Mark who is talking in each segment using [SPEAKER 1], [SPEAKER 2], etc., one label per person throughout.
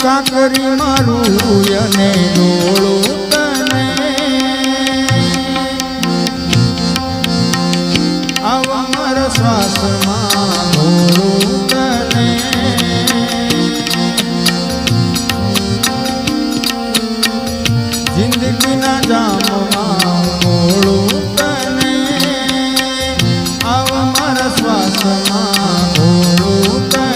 [SPEAKER 1] કાકરી મારું અને ડોળું તને આવા મારા શ્વાસમાં ડોળું તને જિંદગીના જામમાં ડોળું તને આવા મારા શ્વાસમાં ડોળું તને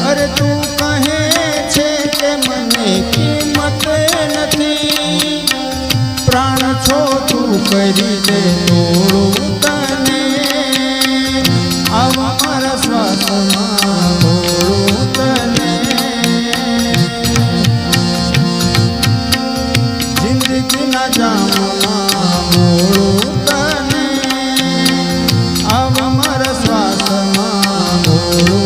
[SPEAKER 1] अरे तू कहे छे के मने कीमत नथी प्राण छो तू करी दे तोड़ू तने आवा मारा श्वासमां तोड़ू तने जिंदगीना जाममां मोड़ू तने आवा मारा श्वासमां मोड़ू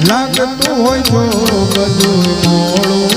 [SPEAKER 1] लागतु होय जो बधुं मोड़ुं